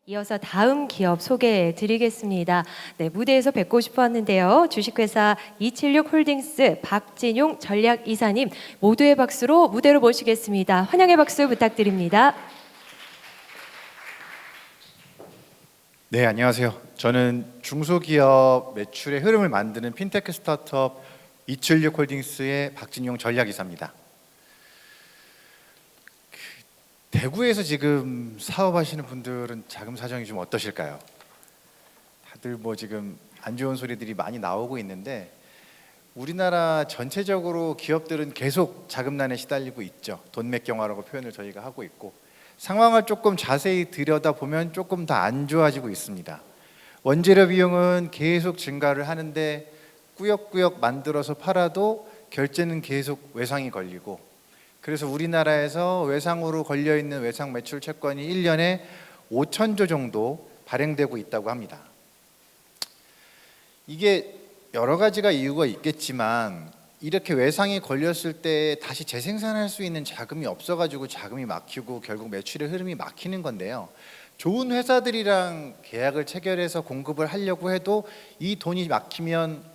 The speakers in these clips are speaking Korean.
이어서 다음 기업 소개해 드리겠습니다. 네, 무대에서 뵙고 싶었는데요. 주식회사 276홀딩스 박진용 전략이사님 모두의 박수로 무대로 모시겠습니다. 환영의 박수 부탁드립니다. 네, 안녕하세요. 저는 중소기업 매출의 흐름을 만드는 핀테크 스타트업 276홀딩스의 박진용 전략이사입니다. 대구에서 지금 사업하시는 분들은 자금 사정이 좀 어떠실까요? 다들 뭐 지금 안 좋은 소리들이 많이 나오고 있는데 우리나라 전체적으로 기업들은 계속 자금난에 시달리고 있죠. 돈맥경화라고 표현을 저희가 하고 있고 상황을 조금 자세히 들여다보면 조금 더 안 좋아지고 있습니다. 원재료 비용은 계속 증가를 하는데 꾸역꾸역 만들어서 팔아도 결제는 계속 외상이 걸리고, 그래서 우리나라에서 외상으로 걸려있는 외상 매출 채권이 1년에 5천조 정도 발행되고 있다고 합니다. 이게 여러 가지가 이유가 있겠지만 이렇게 외상이 걸렸을 때 다시 재생산할 수 있는 자금이 없어가지고 자금이 막히고 결국 매출의 흐름이 막히는 건데요. 좋은 회사들이랑 계약을 체결해서 공급을 하려고 해도 이 돈이 막히면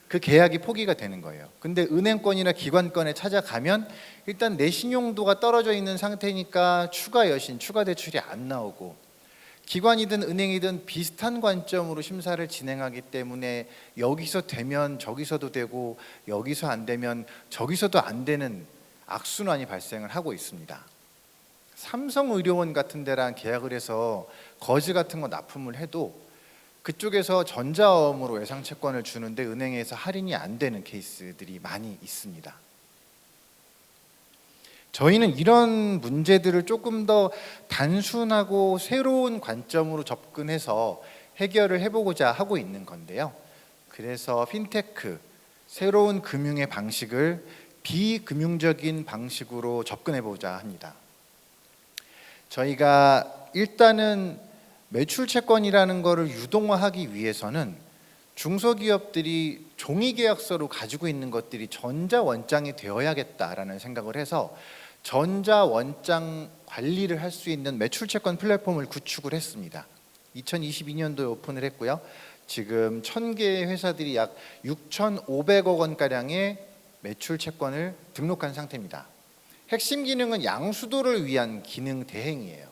그 계약이 포기가 되는 거예요. 근데 은행권이나 기관권에 찾아가면 일단 내 신용도가 떨어져 있는 상태니까 추가 여신, 추가 대출이 안 나오고, 기관이든 은행이든 비슷한 관점으로 심사를 진행하기 때문에 여기서 되면 저기서도 되고 여기서 안 되면 저기서도 안 되는 악순환이 발생을 하고 있습니다. 삼성의료원 같은 데랑 계약을 해서 거지 같은 거 납품을 해도 그쪽에서 전자어음으로 외상채권을 주는데 은행에서 할인이 안 되는 케이스들이 많이 있습니다. 저희는 이런 문제들을 조금 더 단순하고 새로운 관점으로 접근해서 해결을 해보고자 하고 있는 건데요. 그래서 핀테크, 새로운 금융의 방식을 비금융적인 방식으로 접근해보자 합니다. 저희가 일단은 매출 채권이라는 것을 유동화하기 위해서는 중소기업들이 종이계약서로 가지고 있는 것들이 전자원장이 되어야겠다라는 생각을 해서 전자원장 관리를 할 수 있는 매출채권 플랫폼을 구축을 했습니다. 2022년도에 오픈을 했고요. 지금 1000개의 회사들이 약 6,500억 원가량의 매출채권을 등록한 상태입니다. 핵심 기능은 양수도를 위한 기능 대행이에요.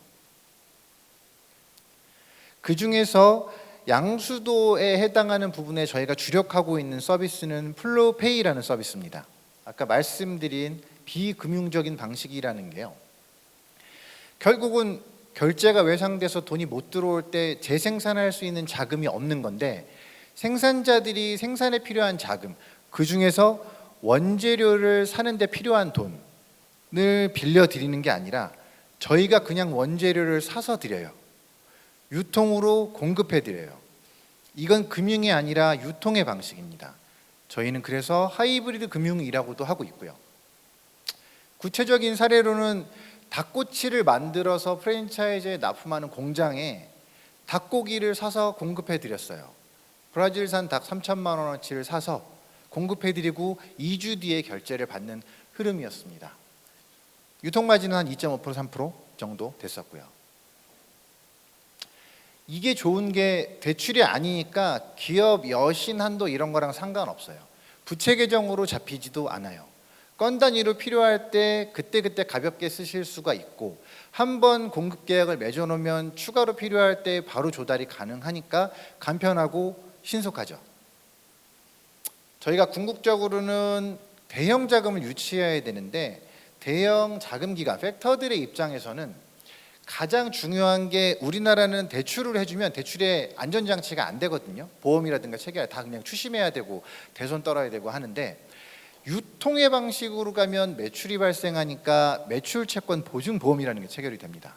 그 중에서 양수도에 해당하는 부분에 저희가 주력하고 있는 서비스는 플로우페이라는 서비스입니다. 아까 말씀드린 비금융적인 방식이라는 게요, 결국은 결제가 외상돼서 돈이 못 들어올 때 재생산할 수 있는 자금이 없는 건데, 생산자들이 생산에 필요한 자금, 그 중에서 원재료를 사는데 필요한 돈을 빌려드리는 게 아니라 저희가 그냥 원재료를 사서 드려요. 유통으로 공급해드려요. 이건 금융이 아니라 유통의 방식입니다. 저희는 그래서 하이브리드 금융이라고도 하고 있고요. 구체적인 사례로는 닭꼬치를 만들어서 프랜차이즈에 납품하는 공장에 닭고기를 사서 공급해드렸어요. 브라질산 닭 3천만 원어치를 사서 공급해드리고 2주 뒤에 결제를 받는 흐름이었습니다. 유통마진은 한 2.5%, 3% 정도 됐었고요. 이게 좋은 게 대출이 아니니까 기업 여신 한도 이런 거랑 상관없어요. 부채 계정으로 잡히지도 않아요. 건 단위로 필요할 때 그때그때 가볍게 쓰실 수가 있고, 한번 공급 계약을 맺어놓으면 추가로 필요할 때 바로 조달이 가능하니까 간편하고 신속하죠. 저희가 궁극적으로는 대형 자금을 유치해야 되는데, 대형 자금 기관, 팩터들의 입장에서는 가장 중요한 게, 우리나라는 대출을 해주면 대출의 안전장치가 안 되거든요. 보험이라든가 체결 다 그냥 추심해야 되고 대손 떨어야 되고 하는데, 유통의 방식으로 가면 매출이 발생하니까 매출채권 보증보험이라는 게 체결이 됩니다.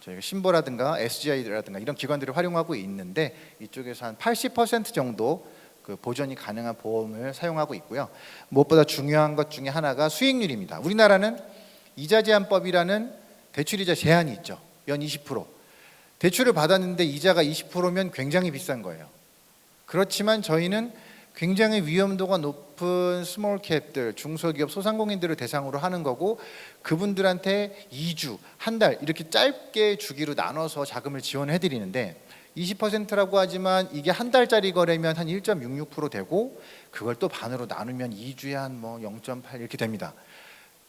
저희가 신보라든가 SGI라든가 이런 기관들을 활용하고 있는데, 이쪽에서 한 80% 정도 그 보전이 가능한 보험을 사용하고 있고요. 무엇보다 중요한 것 중에 하나가 수익률입니다. 우리나라는 이자제한법이라는 대출이자 제한이 있죠. 연 20%. 대출을 받았는데 이자가 20%면 굉장히 비싼 거예요. 그렇지만 저희는 굉장히 위험도가 높은 스몰캡들, 중소기업, 소상공인들을 대상으로 하는 거고 그분들한테 2주, 한 달 이렇게 짧게 주기로 나눠서 자금을 지원해 드리는데 20%라고 하지만 이게 한 달짜리 거래면 한 1.66% 되고 그걸 또 반으로 나누면 2주에 한 뭐 0.8 이렇게 됩니다.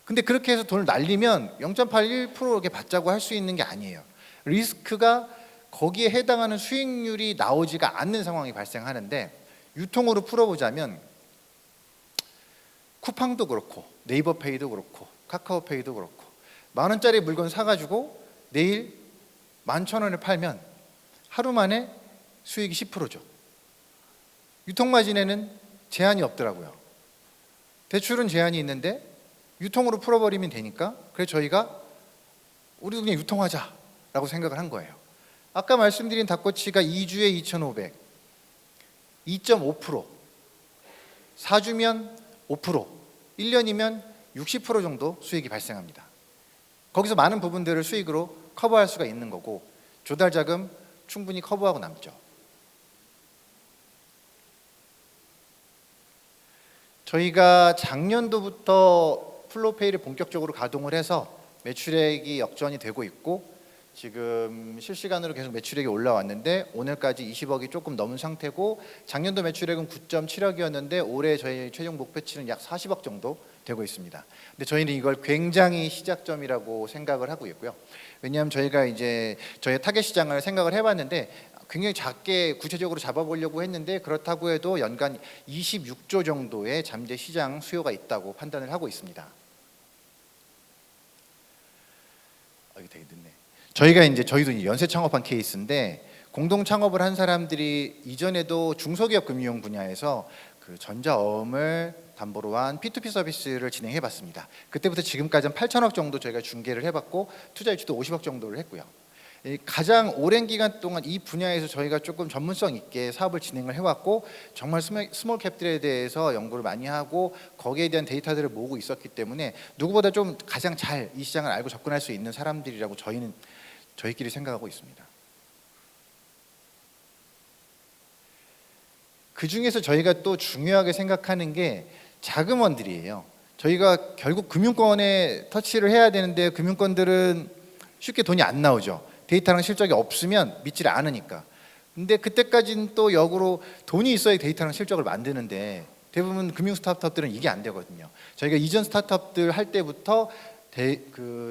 근데 그렇게 해서 돈을 날리면 0.81% 이렇게 받자고 할 수 있는 게 아니에요. 리스크가 거기에 해당하는 수익률이 나오지가 않는 상황이 발생하는데 유통으로 풀어보자면 쿠팡도 그렇고 네이버페이도 그렇고 카카오페이도 그렇고 10,000원짜리 물건 사가지고 내일 11,000원에 팔면 하루 만에 수익이 10%죠. 유통마진에는 제한이 없더라고요. 대출은 제한이 있는데 유통으로 풀어버리면 되니까 그래서 저희가 우리도 그냥 유통하자라고 생각을 한 거예요. 아까 말씀드린 닭꼬치가 2주에 2,500, 2.5%, 4주면 5%, 1년이면 60% 정도 수익이 발생합니다. 거기서 많은 부분들을 수익으로 커버할 수가 있는 거고 조달 자금 충분히 커버하고 남죠. 저희가 작년도부터 플로페이를 본격적으로 가동을 해서 매출액이 역전이 되고 있고 지금 실시간으로 계속 매출액이 올라왔는데 오늘까지 20억이 조금 넘은 상태고 작년도 매출액은 9.7억이었는데 올해 저희 최종 목표치는 약 40억 정도 되고 있습니다. 근데 저희는 이걸 굉장히 시작점이라고 생각을 하고 있고요. 왜냐하면 저희가 이제 저희 타겟 시장을 생각을 해봤는데 굉장히 작게 구체적으로 잡아보려고 했는데 그렇다고 해도 연간 26조 정도의 잠재 시장 수요가 있다고 판단을 하고 있습니다. 이게 되게 늦네. 저희도 연쇄 창업한 케이스인데 공동 창업을 한 사람들이 이전에도 중소기업 금융 분야에서 그 전자어음을 담보로 한 P2P 서비스를 진행해봤습니다. 그때부터 지금까지는 8천억 정도 저희가 중개를 해봤고 투자 유치도 50억 정도를 했고요. 가장 오랜 기간 동안 이 분야에서 저희가 조금 전문성 있게 사업을 진행을 해왔고 정말 스몰 캡들에 대해서 연구를 많이 하고 거기에 대한 데이터들을 모으고 있었기 때문에 누구보다 좀 가장 잘 이 시장을 알고 접근할 수 있는 사람들이라고 저희끼리 생각하고 있습니다. 그 중에서 저희가 또 중요하게 생각하는 게 자금원들이에요. 저희가 결국 금융권에 터치를 해야 되는데 금융권들은 쉽게 돈이 안 나오죠. 데이터랑 실적이 없으면 믿지를 않으니까. 근데 그때까지는 또 역으로 돈이 있어야 데이터랑 실적을 만드는데 대부분 금융 스타트업들은 이게 안 되거든요. 저희가 이전 스타트업들 할 때부터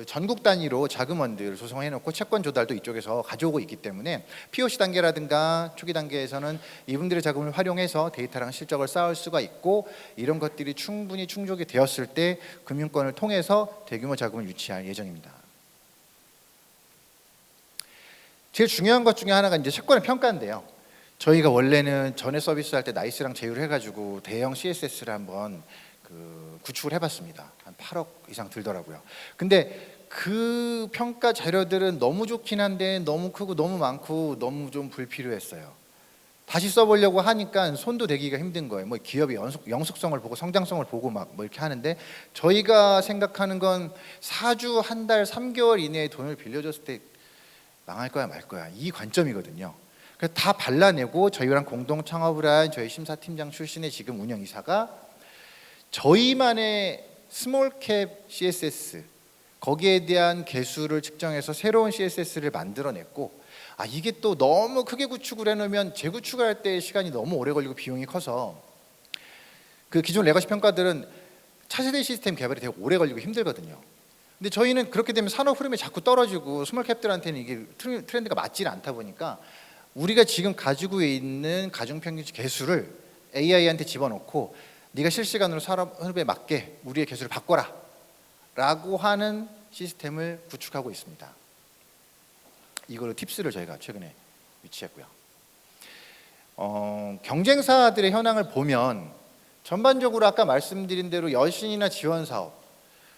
전국 단위로 자금원들을 조성해놓고 채권 조달도 이쪽에서 가져오고 있기 때문에 POC 단계라든가 초기 단계에서는 이분들의 자금을 활용해서 데이터랑 실적을 쌓을 수가 있고 이런 것들이 충분히 충족이 되었을 때 금융권을 통해서 대규모 자금을 유치할 예정입니다. 제일 중요한 것 중에 하나가 이제 채권의 평가인데요. 저희가 원래는 전에 서비스 할 때 나이스랑 제휴를 해가지고 대형 CSS를 한번 구축을 해봤습니다. 한 8억 이상 들더라고요. 근데 그 평가 자료들은 너무 좋긴 한데 너무 크고 너무 많고 너무 좀 불필요했어요. 다시 써보려고 하니까 손도 대기가 힘든 거예요. 뭐 기업의 영속성을 보고 성장성을 보고 막 뭐 이렇게 하는데 저희가 생각하는 건 4주, 한 달, 3개월 이내에 돈을 빌려줬을 때 망할 거야 말 거야 이 관점이거든요. 그래서 다 발라내고 저희랑 공동 창업을 한 저희 심사팀장 출신의 지금 운영이사가 저희만의 스몰캡 CSS 거기에 대한 개수를 측정해서 새로운 CSS를 만들어냈고 이게 또 너무 크게 구축을 해놓으면 재구축을 할 때 시간이 너무 오래 걸리고 비용이 커서 그 기존 레거시 평가들은 차세대 시스템 개발이 되게 오래 걸리고 힘들거든요. 근데 저희는 그렇게 되면 산업 흐름이 자꾸 떨어지고 스몰캡들한테는 이게 트렌드가 맞지 않다 보니까 우리가 지금 가지고 있는 가중평균치 개수를 AI한테 집어넣고 네가 실시간으로 산업 흐름에 맞게 우리의 개수를 바꿔라 라고 하는 시스템을 구축하고 있습니다. 이걸로 팁스를 저희가 최근에 유치했고요. 경쟁사들의 현황을 보면 전반적으로 아까 말씀드린 대로 여신이나 지원사업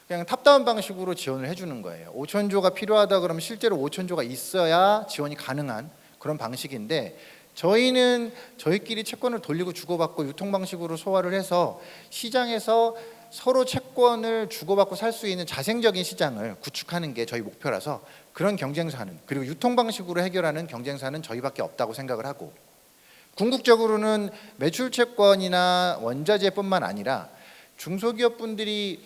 그냥 탑다운 방식으로 지원을 해주는 거예요. 5천조가 필요하다 그러면 실제로 5천조가 있어야 지원이 가능한 그런 방식인데 저희는 저희끼리 채권을 돌리고 주고받고 유통 방식으로 소화를 해서 시장에서 서로 채권을 주고받고 살 수 있는 자생적인 시장을 구축하는 게 저희 목표라서 그런 경쟁사는 그리고 유통 방식으로 해결하는 경쟁사는 저희밖에 없다고 생각을 하고 궁극적으로는 매출 채권이나 원자재뿐만 아니라 중소기업분들이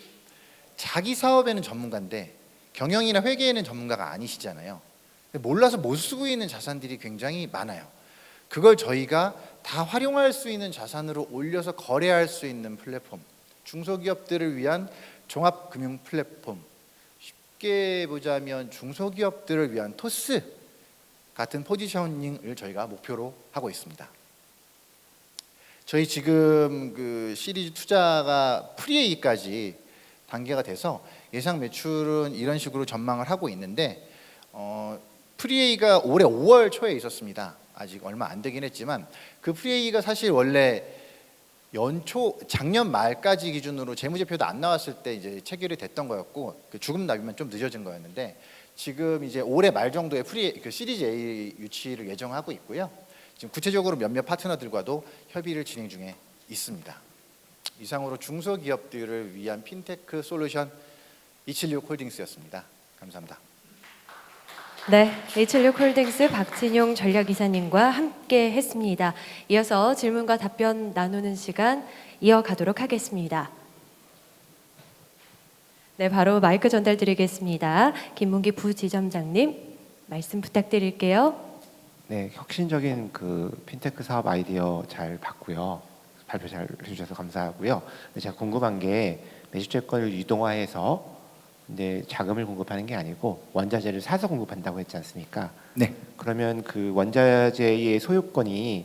자기 사업에는 전문가인데 경영이나 회계에는 전문가가 아니시잖아요. 몰라서 못 쓰고 있는 자산들이 굉장히 많아요. 그걸 저희가 다 활용할 수 있는 자산으로 올려서 거래할 수 있는 플랫폼, 중소기업들을 위한 종합금융 플랫폼, 쉽게 보자면 중소기업들을 위한 토스 같은 포지셔닝을 저희가 목표로 하고 있습니다. 저희 지금 그 시리즈 투자가 프리에이까지 단계가 돼서 예상 매출은 이런 식으로 전망을 하고 있는데 프리에이가 올해 5월 초에 있었습니다. 아직 얼마 안 되긴 했지만 그 프리에이가 사실 원래 연초 작년 말까지 기준으로 재무제표도 안 나왔을 때 이제 체결이 됐던 거였고 그 주금 납입만 좀 늦어진 거였는데 지금 이제 올해 말 정도에 그 시리즈 A 유치를 예정하고 있고요. 지금 구체적으로 몇몇 파트너들과도 협의를 진행 중에 있습니다. 이상으로 중소기업들을 위한 핀테크 솔루션 276 홀딩스였습니다. 감사합니다. 네, 276 홀딩스 박진용 전략이사님과 함께 했습니다. 이어서 질문과 답변 나누는 시간 이어가도록 하겠습니다. 네, 바로 마이크 전달 드리겠습니다. 김문기 부지점장님 말씀 부탁드릴게요. 네, 혁신적인 그 핀테크 사업 아이디어 잘 봤고요. 발표 잘 해주셔서 감사하고요. 근데 제가 궁금한 게 매수채권을 유동화해서 이제 자금을 공급하는 게 아니고 원자재를 사서 공급한다고 했지 않습니까? 네. 그러면 그 원자재의 소유권이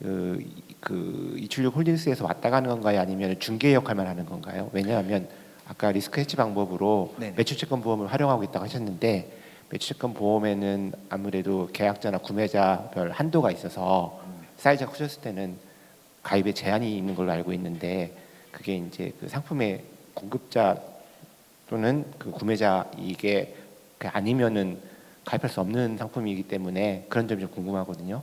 그 276 홀딩스에서 왔다 가는 건가요? 아니면 중개 역할만 하는 건가요? 왜냐하면 아까 리스크 해지 방법으로 네네. 매출채권 보험을 활용하고 있다고 하셨는데 매출채권 보험에는 아무래도 계약자나 구매자별 한도가 있어서 사이즈가 커졌을 때는 가입에 제한이 있는 걸로 알고 있는데 그게 이제 그 상품의 공급자 또는 그 구매자 이게 아니면은 가입할 수 없는 상품이기 때문에 그런 점이 좀 궁금하거든요.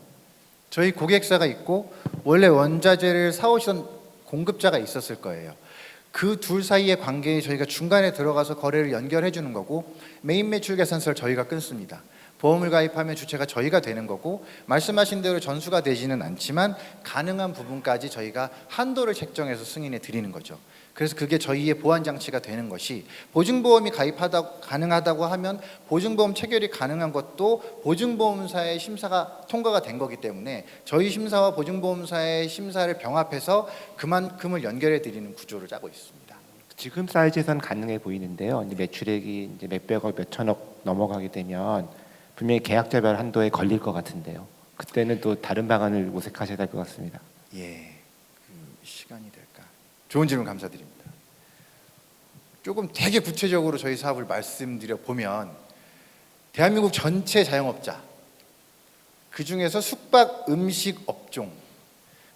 저희 고객사가 있고 원래 원자재를 사오시던 공급자가 있었을 거예요. 그 둘 사이의 관계에 저희가 중간에 들어가서 거래를 연결해 주는 거고 메인 매출 계산서를 저희가 끊습니다. 보험을 가입하면 주체가 저희가 되는 거고 말씀하신 대로 전수가 되지는 않지만 가능한 부분까지 저희가 한도를 책정해서 승인해 드리는 거죠. 그래서 그게 저희의 보안 장치가 되는 것이 보증보험이 가능하다고 하면 보증보험 체결이 가능한 것도 보증보험사의 심사가 통과가 된 거기 때문에 저희 심사와 보증보험사의 심사를 병합해서 그만큼을 연결해 드리는 구조를 짜고 있습니다. 지금 사이즈에서는 가능해 보이는데요. 이제 매출액이 이제 몇백억, 몇천억 넘어가게 되면 분명히 계약자별 한도에 걸릴 것 같은데요. 그때는 또 다른 방안을 모색하셔야 될 것 같습니다. 예, 그 시간이 될까? 좋은 질문 감사드립니다. 조금 되게 구체적으로 저희 사업을 말씀드려 보면 대한민국 전체 자영업자 그 중에서 숙박 음식 업종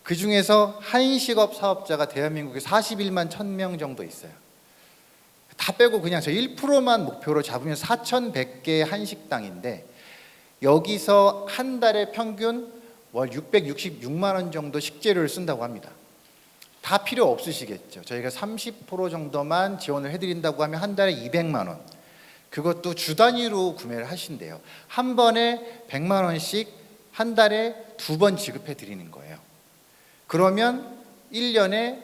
그 중에서 한식업 사업자가 대한민국에 41만 1,000명 정도 있어요. 다 빼고 그냥 저 1%만 목표로 잡으면 4,100개의 한식당인데 여기서 한 달에 평균 월 666만 원 정도 식재료를 쓴다고 합니다. 다 필요 없으시겠죠. 저희가 30% 정도만 지원을 해드린다고 하면 한 달에 200만 원. 그것도 주 단위로 구매를 하신대요. 한 번에 100만 원씩 한 달에 2번 지급해 드리는 거예요. 그러면 1년에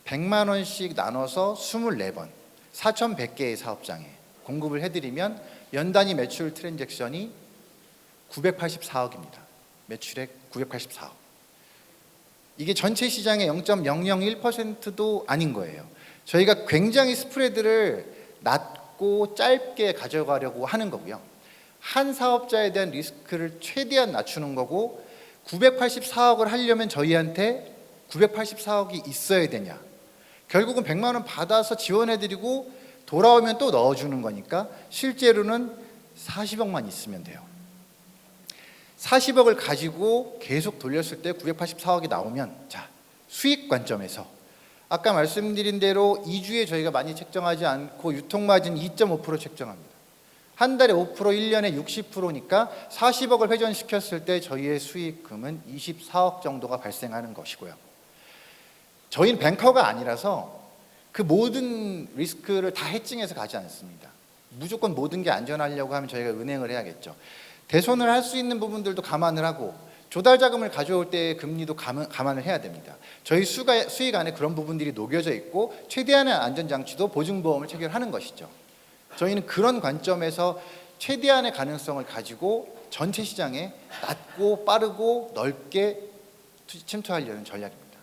100만 원씩 나눠서 24번 4,100개의 사업장에 공급을 해드리면 연단위 매출 트랜잭션이 984억입니다. 매출액 984억. 이게 전체 시장의 0.001%도 아닌 거예요. 저희가 굉장히 스프레드를 낮고 짧게 가져가려고 하는 거고요. 한 사업자에 대한 리스크를 최대한 낮추는 거고 984억을 하려면 저희한테 984억이 있어야 되냐. 결국은 100만 원 받아서 지원해드리고 돌아오면 또 넣어주는 거니까 실제로는 40억만 있으면 돼요. 40억을 가지고 계속 돌렸을 때 984억이 나오면 자 수익 관점에서 아까 말씀드린 대로 2주에 저희가 많이 책정하지 않고 유통마진 2.5% 책정합니다. 한 달에 5% 1년에 60%니까 40억을 회전시켰을 때 저희의 수익금은 24억 정도가 발생하는 것이고요. 저희는 뱅커가 아니라서 그 모든 리스크를 다 해칭해서 가지 않습니다. 무조건 모든 게 안전하려고 하면 저희가 은행을 해야겠죠. 대손을 할 수 있는 부분들도 감안을 하고 조달 자금을 가져올 때 금리도 감안을 해야 됩니다. 저희 수익 안에 그런 부분들이 녹여져 있고 최대한의 안전장치도 보증보험을 체결하는 것이죠. 저희는 그런 관점에서 최대한의 가능성을 가지고 전체 시장에 낮고 빠르고 넓게 침투하려는 전략입니다.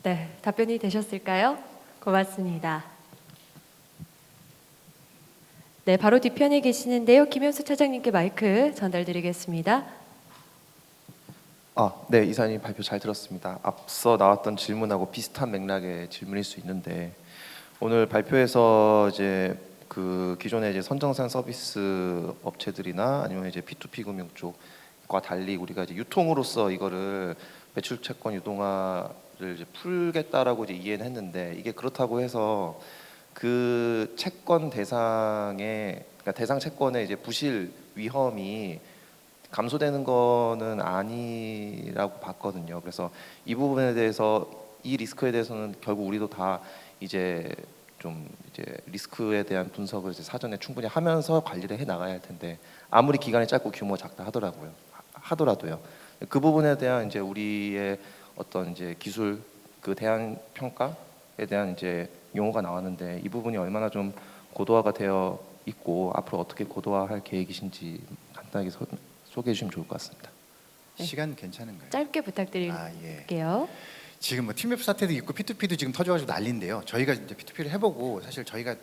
네, 답변이 되셨을까요? 고맙습니다. 네, 바로 뒤편에 계시는데요. 김현수 차장님께 마이크 전달드리겠습니다. 네, 이사님 발표 잘 들었습니다. 앞서 나왔던 질문하고 비슷한 맥락의 질문일 수 있는데 오늘 발표에서 이제 그 기존의 이제 선정산 서비스 업체들이나 아니면 이제 P2P 금융 쪽과 달리 우리가 이제 유통으로서 이거를 매출 채권 유동화를 이제 풀겠다라고 이제 이해는 했는데 이게 그렇다고 해서 그 채권 대상의 그러니까 대상 채권의 이제 부실 위험이 감소되는 거는 아니라고 봤거든요. 그래서 이 부분에 대해서 이 리스크에 대해서는 결국 우리도 다 이제 좀 이제 리스크에 대한 분석을 이제 사전에 충분히 하면서 관리를 해 나가야 할 텐데 아무리 기간이 짧고 규모가 작다 하더라도요. 그 부분에 대한 이제 우리의 어떤 이제 기술 그 대안 평가에 대한 이제 용어가 나왔는데 이 부분이 얼마나 좀 고도화가 되어 있고 앞으로 어떻게 고도화할 계획이신지 간단하게 소개해 주시면 좋을 것 같습니다. 시간 괜찮은가요? 짧게 부탁드릴게요. 지금 뭐 팀맵 사태도 있고 P2P도 지금 터져가지고 난리인데요. 저희가 이제 P2P를 해보고 사실 저희가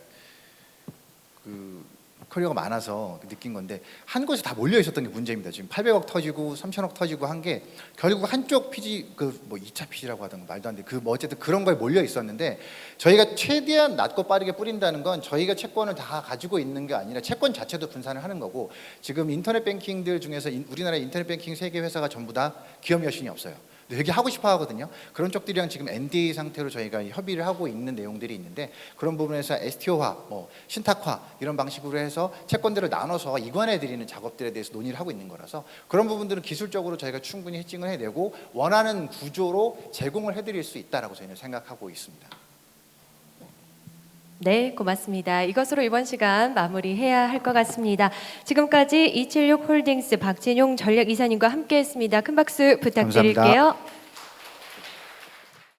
그 커리어가 많아서 느낀 건데 한 곳에 다 몰려 있었던 게 문제입니다. 지금 800억 터지고 3천억 터지고 한 게 결국 한쪽 피지 그 뭐 2차 피지라고 하던가 말도 안 돼. 그 뭐 어쨌든 그런 거에 몰려 있었는데 저희가 최대한 낮고 빠르게 뿌린다는 건 저희가 채권을 다 가지고 있는 게 아니라 채권 자체도 분산을 하는 거고 지금 인터넷 뱅킹들 중에서 우리나라 인터넷 뱅킹 세계 회사가 전부 다 기업 여신이 없어요. 되게 하고 싶어 하거든요. 그런 쪽들이랑 지금 NDA 상태로 저희가 협의를 하고 있는 내용들이 있는데 그런 부분에서 STO화, 뭐 신탁화 이런 방식으로 해서 채권들을 나눠서 이관해 드리는 작업들에 대해서 논의를 하고 있는 거라서 그런 부분들은 기술적으로 저희가 충분히 해칭을 해내고 원하는 구조로 제공을 해드릴 수 있다라고 저희는 생각하고 있습니다. 네, 고맙습니다. 이것으로 이번 시간 마무리해야 할 것 같습니다. 지금까지 276홀딩스 박진용 전략이사님과 함께했습니다. 큰 박수 부탁드릴게요. 감사합니다.